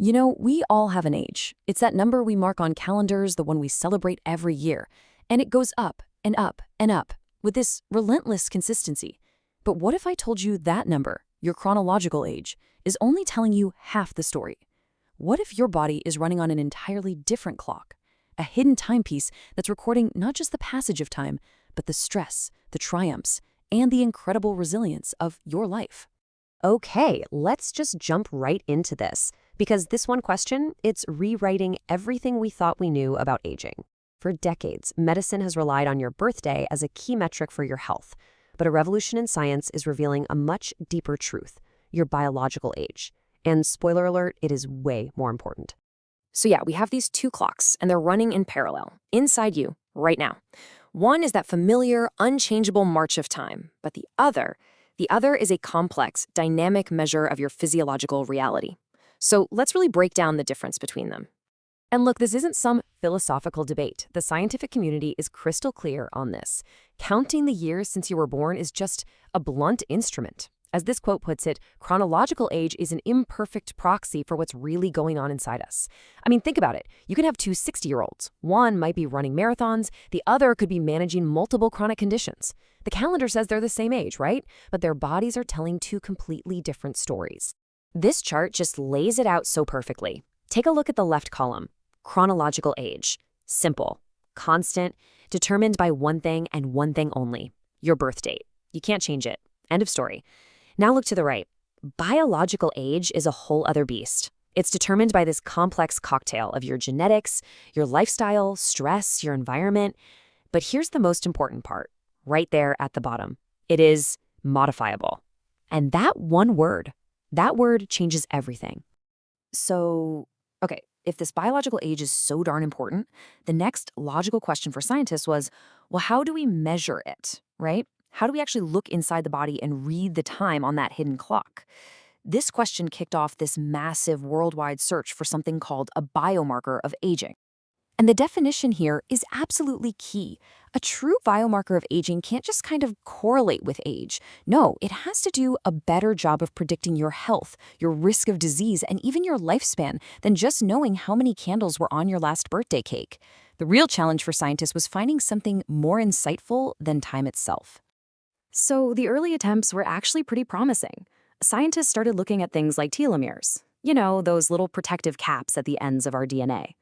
You know, we all have an age. It's that number we mark on calendars, the one we celebrate every year. And it goes up and up and up with this relentless consistency. But what if I told you that number, your chronological age, is only telling you half the story? What if your body is running on an entirely different clock? A hidden timepiece that's recording not just the passage of time, but the stress, the triumphs, and the incredible resilience of your life. Okay, let's just jump right into this, because this one question, it's rewriting everything we thought we knew about aging. For decades, medicine has relied on your birthday as a key metric for your health, but a revolution in science is revealing a much deeper truth, your biological age. And spoiler alert, it is way more important. So yeah, we have these two clocks, and they're running in parallel, inside you, right now. One is that familiar, unchangeable march of time, but the other is a complex, dynamic measure of your physiological reality. So let's really break down the difference between them. And look, this isn't some philosophical debate. The scientific community is crystal clear on this. Counting the years since you were born is just a blunt instrument. As this quote puts it, chronological age is an imperfect proxy for what's really going on inside us. I mean, think about it. You can have two 60-year-olds. One might be running marathons, the other could be managing multiple chronic conditions. The calendar says they're the same age, right? But their bodies are telling two completely different stories. This chart just lays it out so perfectly. Take a look at the left column. Chronological age. Simple, constant, determined by one thing and one thing only, your birth date. You can't change it. End of story. Now look to the right. Biological age is a whole other beast. It's determined by this complex cocktail of your genetics, your lifestyle, stress, your environment. But here's the most important part, right there at the bottom. It is modifiable. And that word changes everything. So, okay, if this biological age is so darn important, the next logical question for scientists was, well, how do we measure it, right? How do we actually look inside the body and read the time on that hidden clock? This question kicked off this massive worldwide search for something called a biomarker of aging. And the definition here is absolutely key. A true biomarker of aging can't just kind of correlate with age. No, it has to do a better job of predicting your health, your risk of disease, and even your lifespan than just knowing how many candles were on your last birthday cake. The real challenge for scientists was finding something more insightful than time itself. So the early attempts were actually pretty promising. Scientists started looking at things like telomeres. You know, those little protective caps at the ends of our DNA.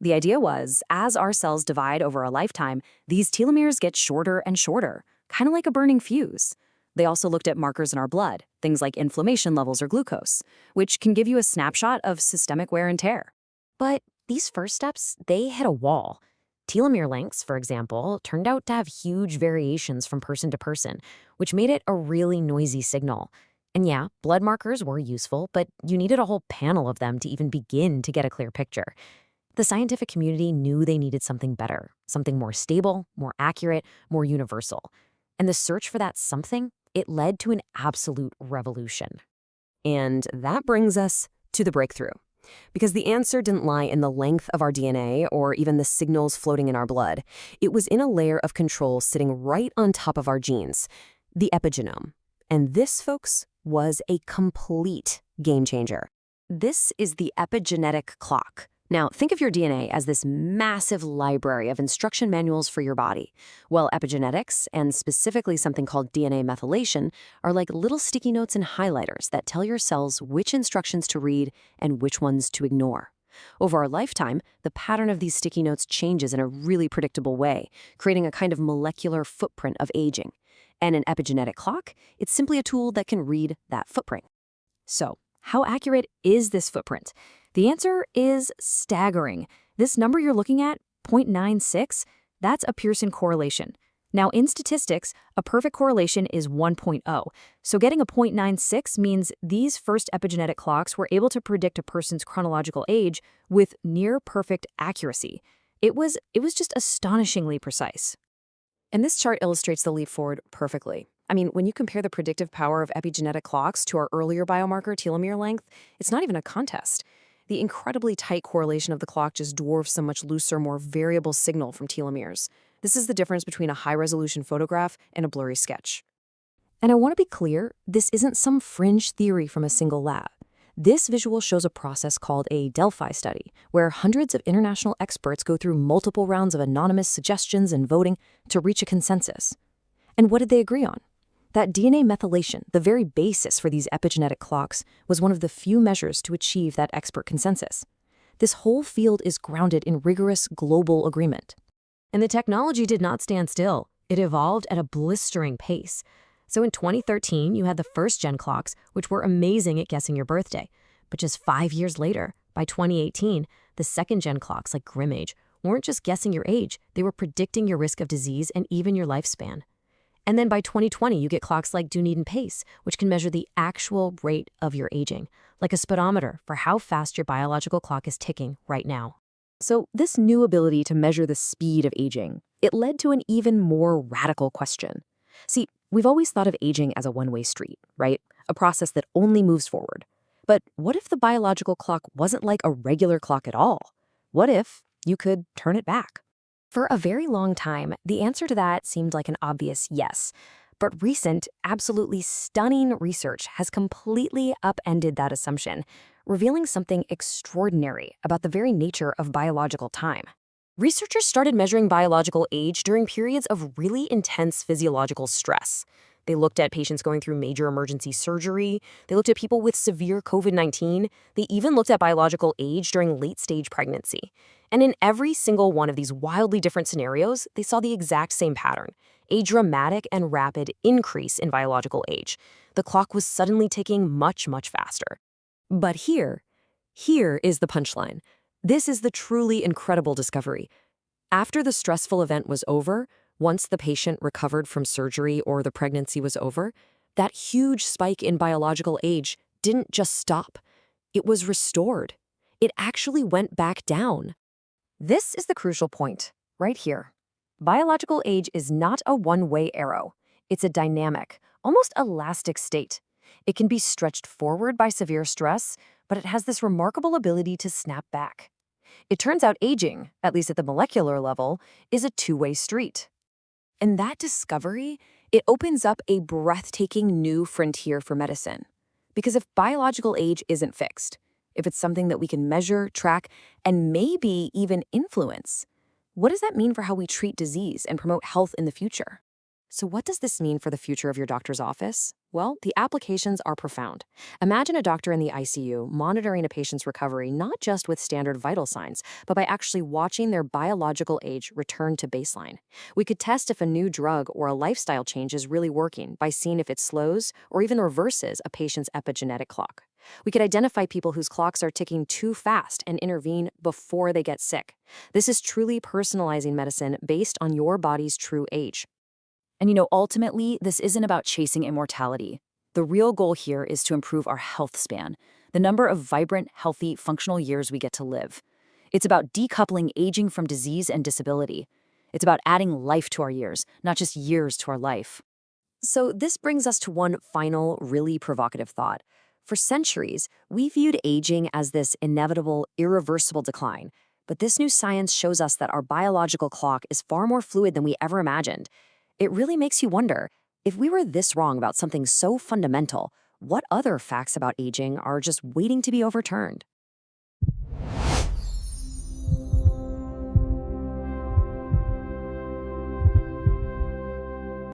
The idea was, as our cells divide over a lifetime, these telomeres get shorter and shorter, kind of like a burning fuse. They also looked at markers in our blood, things like inflammation levels or glucose, which can give you a snapshot of systemic wear and tear. But these first steps, they hit a wall. Telomere lengths, for example, turned out to have huge variations from person to person, which made it a really noisy signal. And yeah, blood markers were useful, but you needed a whole panel of them to even begin to get a clear picture. The scientific community knew they needed something better, something more stable, more accurate, more universal. And the search for that something, it led to an absolute revolution. And that brings us to the breakthrough. Because the answer didn't lie in the length of our DNA or even the signals floating in our blood. It was in a layer of control sitting right on top of our genes, the epigenome. And this, folks, was a complete game changer. This is the epigenetic clock. Now, think of your DNA as this massive library of instruction manuals for your body. Well, epigenetics, and specifically something called DNA methylation, are like little sticky notes and highlighters that tell your cells which instructions to read and which ones to ignore. Over our lifetime, the pattern of these sticky notes changes in a really predictable way, creating a kind of molecular footprint of aging. And an epigenetic clock, it's simply a tool that can read that footprint. So, how accurate is this footprint? The answer is staggering. This number you're looking at, 0.96, that's a Pearson correlation. Now, in statistics, a perfect correlation is 1.0. So getting a 0.96 means these first epigenetic clocks were able to predict a person's chronological age with near-perfect accuracy. It was just astonishingly precise. And this chart illustrates the leap forward perfectly. I mean, when you compare the predictive power of epigenetic clocks to our earlier biomarker, telomere length, it's not even a contest. The incredibly tight correlation of the clock just dwarfs a much looser, more variable signal from telomeres. This is the difference between a high-resolution photograph and a blurry sketch. And I want to be clear, this isn't some fringe theory from a single lab. This visual shows a process called a Delphi study, where hundreds of international experts go through multiple rounds of anonymous suggestions and voting to reach a consensus. And what did they agree on? That DNA methylation, the very basis for these epigenetic clocks, was one of the few measures to achieve that expert consensus. This whole field is grounded in rigorous global agreement. And the technology did not stand still. It evolved at a blistering pace. So in 2013, you had the first-gen clocks, which were amazing at guessing your birthday. But just 5 years later, by 2018, the second-gen clocks like GrimAge weren't just guessing your age, they were predicting your risk of disease and even your lifespan. And then by 2020, you get clocks like Dunedin Pace, which can measure the actual rate of your aging, like a speedometer for how fast your biological clock is ticking right now. So this new ability to measure the speed of aging, it led to an even more radical question. See, we've always thought of aging as a one-way street, right? A process that only moves forward. But what if the biological clock wasn't like a regular clock at all? What if you could turn it back? For a very long time, the answer to that seemed like an obvious yes. But recent, absolutely stunning research has completely upended that assumption, revealing something extraordinary about the very nature of biological time. Researchers started measuring biological age during periods of really intense physiological stress. They looked at patients going through major emergency surgery. They looked at people with severe COVID-19. They even looked at biological age during late-stage pregnancy. And in every single one of these wildly different scenarios, they saw the exact same pattern: a dramatic and rapid increase in biological age. The clock was suddenly ticking much, much faster. But here is the punchline. This is the truly incredible discovery. After the stressful event was over, once the patient recovered from surgery or the pregnancy was over, that huge spike in biological age didn't just stop. It was restored. It actually went back down. This is the crucial point, right here. Biological age is not a one-way arrow. It's a dynamic, almost elastic state. It can be stretched forward by severe stress, but it has this remarkable ability to snap back. It turns out aging, at least at the molecular level, is a two-way street. And that discovery, it opens up a breathtaking new frontier for medicine. Because if biological age isn't fixed, if it's something that we can measure, track, and maybe even influence, what does that mean for how we treat disease and promote health in the future? So what does this mean for the future of your doctor's office? Well, the applications are profound. Imagine a doctor in the ICU monitoring a patient's recovery not just with standard vital signs, but by actually watching their biological age return to baseline. We could test if a new drug or a lifestyle change is really working by seeing if it slows or even reverses a patient's epigenetic clock. We could identify people whose clocks are ticking too fast and intervene before they get sick. This is truly personalizing medicine based on your body's true age. And ultimately, this isn't about chasing immortality. The real goal here is to improve our health span, the number of vibrant, healthy, functional years we get to live. It's about decoupling aging from disease and disability. It's about adding life to our years, not just years to our life. So this brings us to one final, really provocative thought. For centuries, we viewed aging as this inevitable, irreversible decline. But this new science shows us that our biological clock is far more fluid than we ever imagined. It really makes you wonder, if we were this wrong about something so fundamental, what other facts about aging are just waiting to be overturned?